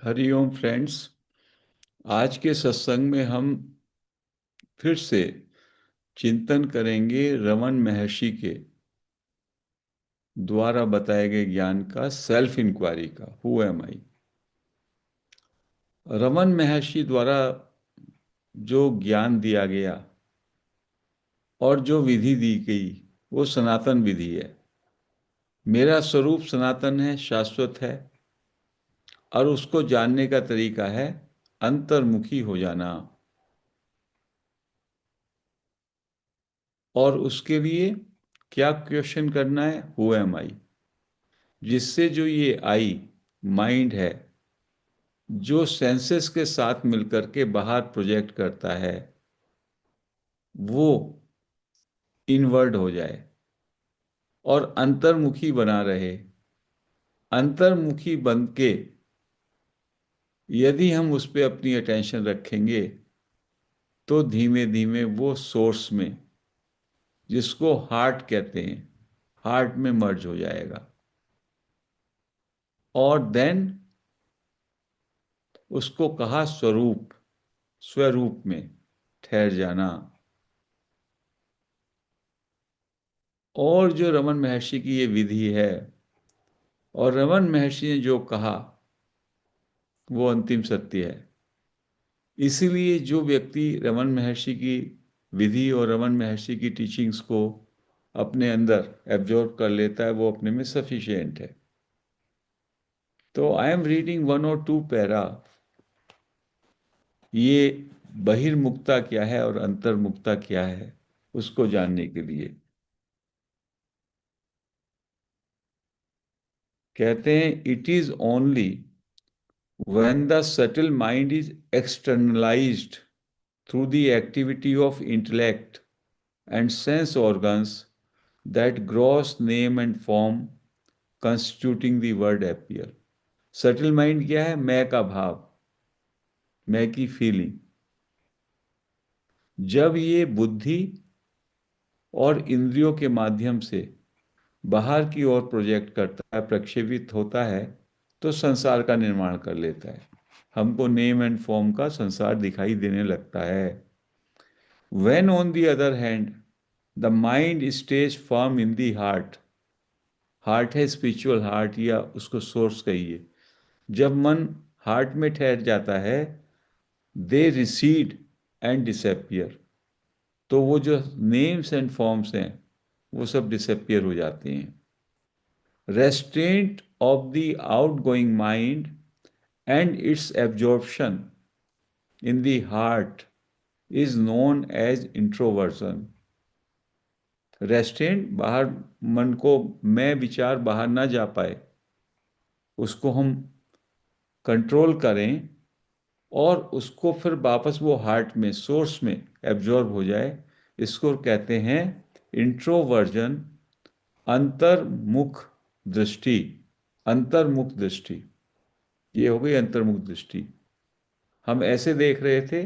Hariom friends. आज के सत्संग में हम फिर से चिंतन करेंगे रमन महर्षि के द्वारा बताए गए ज्ञान का, सेल्फ इंक्वायरी का, हु एम आई। रमन महर्षि द्वारा जो ज्ञान दिया गया और जो विधि दी गई वो सनातन विधि है। मेरा स्वरूप सनातन है, शाश्वत है, और उसको जानने का तरीका है अंतर्मुखी हो जाना। और उसके लिए क्या क्वेश्चन करना है? हु एम आई। जिससे जो ये आई माइंड है, जो सेंसेस के साथ मिलकर के बाहर प्रोजेक्ट करता है, वो इनवर्ड हो जाए और अंतर्मुखी बना रहे। अंतर्मुखी बन के यदि हम उस पर अपनी अटेंशन रखेंगे तो धीमे धीमे वो सोर्स में, जिसको हार्ट कहते हैं, हार्ट में मर्ज हो जाएगा। और देन उसको कहा स्वरूप, स्वरूप में ठहर जाना। और जो रमन महर्षि की ये विधि है, और रमन महर्षि ने जो कहा वो अंतिम सत्य है। इसीलिए जो व्यक्ति रमन महर्षि की विधि और रमन महर्षि की टीचिंग्स को अपने अंदर एब्जॉर्ब कर लेता है, वो अपने में सफिशिएंट है। तो आई एम रीडिंग वन और टू पैरा। ये बहिर्मुखता क्या है और अंतर्मुखता क्या है, उसको जानने के लिए। कहते हैं, it is only when the subtle mind is externalized through the activity of intellect and sense organs that gross name and form constituting the word appear. Subtle mind क्या है? मैं का भाव, मैं की फीलिंग। जब ये बुद्धि और इंद्रियों के माध्यम से बाहर की ओर प्रोजेक्ट करता है, प्रक्षेपित होता है, तो संसार का निर्माण कर लेता है। हमको नेम एंड फॉर्म का संसार दिखाई देने लगता है। When, on the other hand, the mind stays firm in the heart, heart है स्पिरिचुअल हार्ट, या उसको सोर्स कहिए। जब मन हार्ट में ठहर जाता है, दे रिसीड एंड डिसअपियर, तो वो जो नेम्स एंड फॉर्म्स हैं वो सब डिसअपियर हो जाते हैं। Restraint of the outgoing mind and its absorption in the heart is known as introversion. Restraint, बाहर मन को, मैं विचार बाहर ना जा पाए, उसको हम कंट्रोल करें और उसको फिर वापस वो हार्ट में, सोर्स में एब्जॉर्ब हो जाए, इसको कहते हैं इंट्रोवर्जन, अंतर्मुख दृष्टि। अंतर्मुख दृष्टि, ये हो गई अंतर्मुख दृष्टि। हम ऐसे देख रहे थे,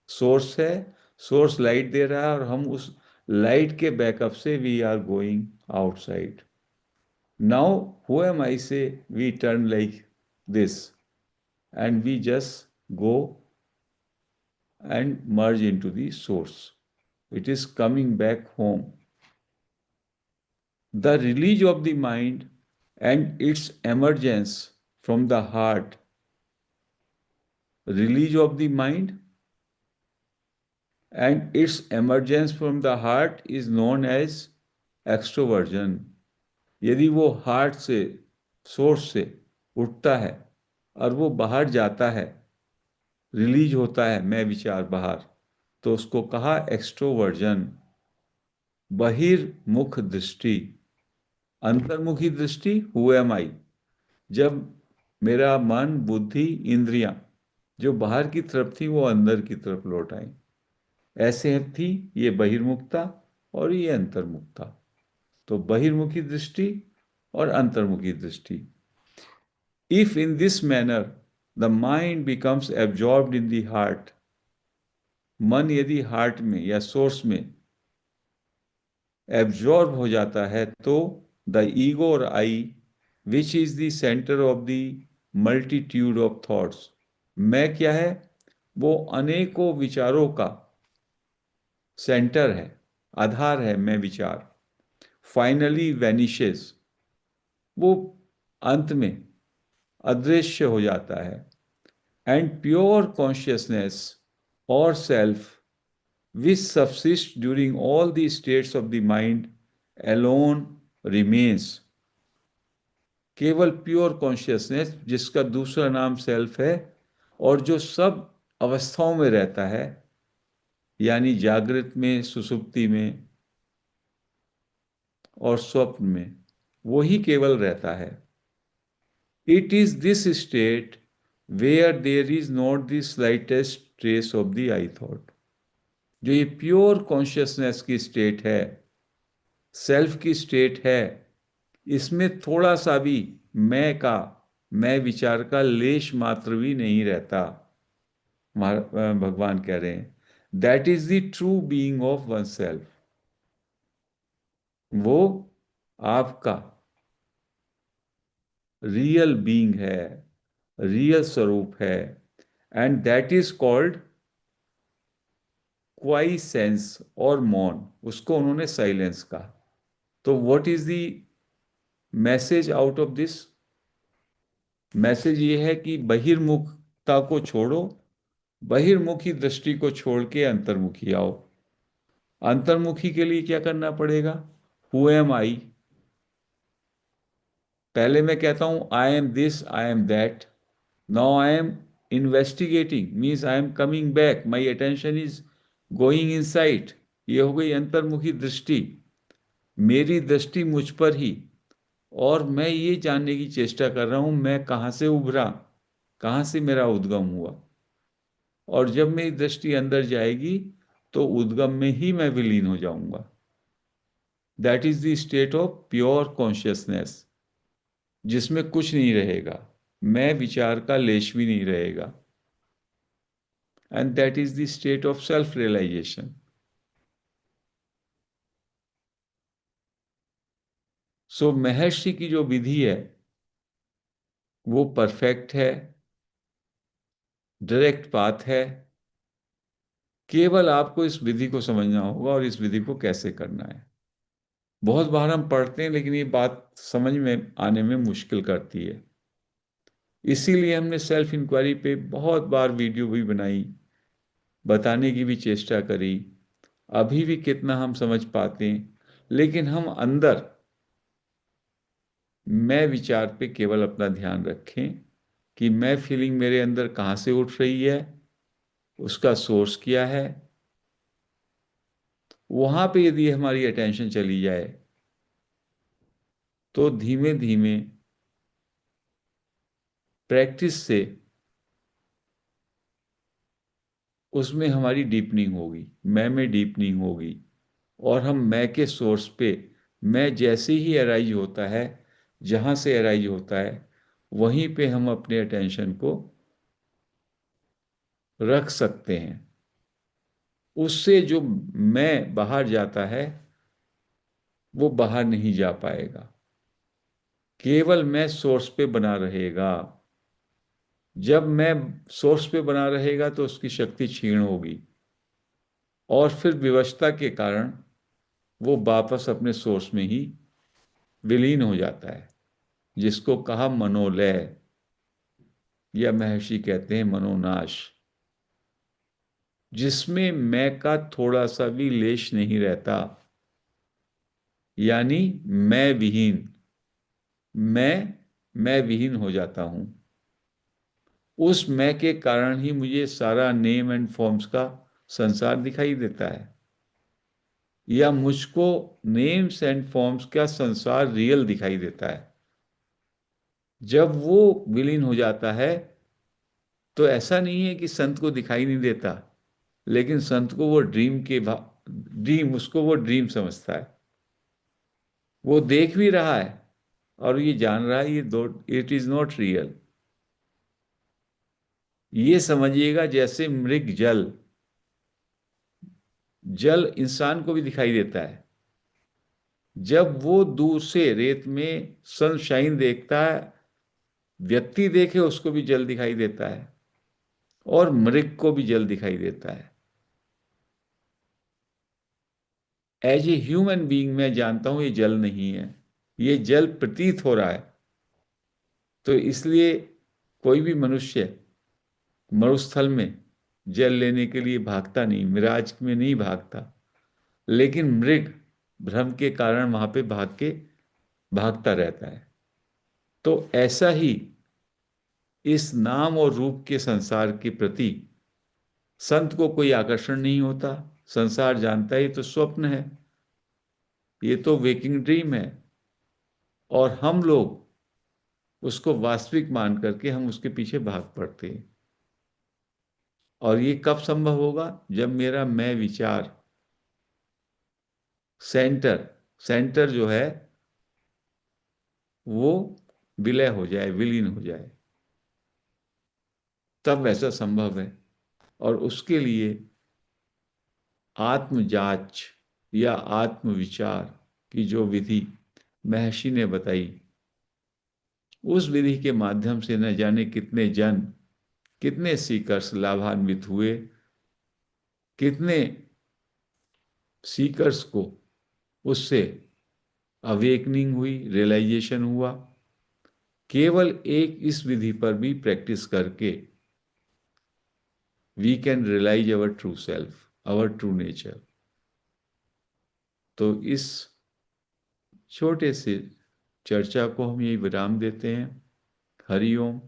सोर्स है, सोर्स लाइट दे रहा है और हम उस लाइट के बैकअप से we are going outside. Now, who am I say we turn like this and we just go and merge into the source. It is coming back home. The release of the mind and its emergence from the heart. Release of the mind and its emergence from the heart is known as extroversion. यदि वो heart से, source से उठता है और वो बाहर जाता है, रिलीज होता है मैं विचार बाहर, तो उसको कहा एक्सट्रोवर्जन। बहिर्मुख दृष्टि, अंतर्मुखी दृष्टि, हु एम आई। जब मेरा मन, बुद्धि, इंद्रियां जो बाहर की तरफ थी वो अंदर की तरफ लौट आई, ऐसे थी ये बहिर्मुखता और ये अंतर्मुखता। तो बहिर्मुखी दृष्टि और अंतर्मुखी दृष्टि। If in this manner the mind becomes absorbed in the heart, मन यदि हार्ट में या सोर्स में एब्जॉर्ब हो जाता है, तो द ईगो और I, which is the centre of the multitude of thoughts. मैं क्या है? वो अनेकों विचारों का सेंटर है, आधार है मैं विचार। फाइनली वैनिशेस, वो अंत में अदृश्य हो जाता है। एंड प्योर कॉन्शियसनेस और self which subsist during all the states of the mind alone remains. केवल प्योर कॉन्शियसनेस, जिसका दूसरा नाम सेल्फ है, और जो सब अवस्थाओं में रहता है, यानी जागृत में, सुषुप्ति में और स्वप्न में, वो ही केवल रहता है। It is this state where there is not the slightest trace of the I thought. जो ये प्योर कॉन्शियसनेस की स्टेट है, सेल्फ की स्टेट है, इसमें थोड़ा सा भी मैं विचार का लेश मात्र भी नहीं रहता। भगवान कह रहे हैं that is the true being of one self. वो आपका रियल बीइंग है, रियल स्वरूप है। एंड दैट इज कॉल्ड क्वाइसेंस और मौन, उसको उन्होंने साइलेंस कहा। तो what is the message out of this? Message ये है कि बहिर्मुखता को छोड़ो, बहिर्मुखी दृष्टि को छोड़ के अंतर्मुखी आओ। अंतर्मुखी के लिए क्या करना पड़ेगा? हु एम आई? पहले मैं कहता हूं I am this, I am that. Now I am investigating, means I am coming back, my attention is going inside. ये हो गई अंतर्मुखी दृष्टि, मेरी दृष्टि मुझ पर ही। और मैं ये जानने की चेष्टा कर रहा हूं मैं कहाँ से उभरा, कहाँ से मेरा उद्गम हुआ। और जब मेरी दृष्टि अंदर जाएगी तो उद्गम में ही मैं विलीन हो जाऊंगा। That is the state of pure consciousness, जिसमें कुछ नहीं रहेगा, मैं विचार का लेश भी नहीं रहेगा। And that is the state of self realisation. So Maharshi की जो विधि है वो परफेक्ट है, डायरेक्ट पाथ है। केवल आपको इस विधि को समझना होगा और इस विधि को कैसे करना है। बहुत बार हम पढ़ते हैं लेकिन ये बात समझ में आने में मुश्किल करती है। इसीलिए हमने सेल्फ इंक्वायरी पे बहुत बार वीडियो भी बनाई, बताने की भी चेष्टा करी। अभी भी कितना हम समझ पाते हैं, लेकिन हम अंदर मैं विचार पे केवल अपना ध्यान रखें कि मैं फीलिंग मेरे अंदर कहाँ से उठ रही है, उसका सोर्स क्या है। वहां पे यदि हमारी अटेंशन चली जाए तो धीमे धीमे प्रैक्टिस से उसमें हमारी डीपनिंग होगी, मैं में डीपनिंग होगी। और हम मैं के सोर्स पे, मैं जैसे ही अराइज होता है, जहाँ से अराइज होता है, वहीं पे हम अपने अटेंशन को रख सकते हैं। उससे जो मैं बाहर जाता है वो बाहर नहीं जा पाएगा, केवल मैं सोर्स पे बना रहेगा। जब मैं सोर्स पे बना रहेगा तो उसकी शक्ति क्षीण होगी और फिर विवशता के कारण वो वापस अपने सोर्स में ही विलीन हो जाता है, जिसको कहा मनोलय, या महर्षि कहते हैं मनोनाश, जिसमें मैं का थोड़ा सा भी लेश नहीं रहता। यानी मैं विहीन, मैं विहीन हो जाता हूं। उस मैं के कारण ही मुझे सारा नेम एंड फॉर्म्स का संसार दिखाई देता है, या मुझको नेम्स एंड फॉर्म्स का संसार रियल दिखाई देता है। जब वो विलीन हो जाता है तो ऐसा नहीं है कि संत को दिखाई नहीं देता, लेकिन संत को वो ड्रीम, उसको वो ड्रीम समझता है। वो देख भी रहा है और ये जान रहा है ये दो, इट इज नॉट रियल। ये समझिएगा जैसे मृग जल, जल इंसान को भी दिखाई देता है। जब वो दूर से रेत में सनशाइन देखता है, व्यक्ति देखे उसको भी जल दिखाई देता है और मृग को भी जल दिखाई देता है। एज ए ह्यूमन बीइंग मैं जानता हूं ये जल नहीं है, ये जल प्रतीत हो रहा है। तो इसलिए कोई भी मनुष्य मरुस्थल में जल लेने के लिए भागता नहीं, मिराज में नहीं भागता, लेकिन मृग भ्रम के कारण वहां पे भागता रहता है। तो ऐसा ही इस नाम और रूप के संसार के प्रति संत को कोई आकर्षण नहीं होता। संसार जानता है ये तो स्वप्न है, ये तो वेकिंग ड्रीम है, और हम लोग उसको वास्तविक मान करके हम उसके पीछे भाग पड़ते हैं। और ये कब संभव होगा? जब मेरा मैं विचार सेंटर सेंटर जो है वो विलय हो जाए, विलीन हो जाए, तब ऐसा संभव है। और उसके लिए आत्म जांच या आत्म विचार की जो विधि महर्षि ने बताई, उस विधि के माध्यम से न जाने कितने जन, कितने सीकर्स लाभान्वित हुए, कितने सीकर्स को उससे अवेकनिंग हुई, रियलाइजेशन हुआ। केवल एक इस विधि पर भी प्रैक्टिस करके we can realise our true self, our true nature. तो इस छोटे से चर्चा को हम यही विराम देते हैं। हरि ओम।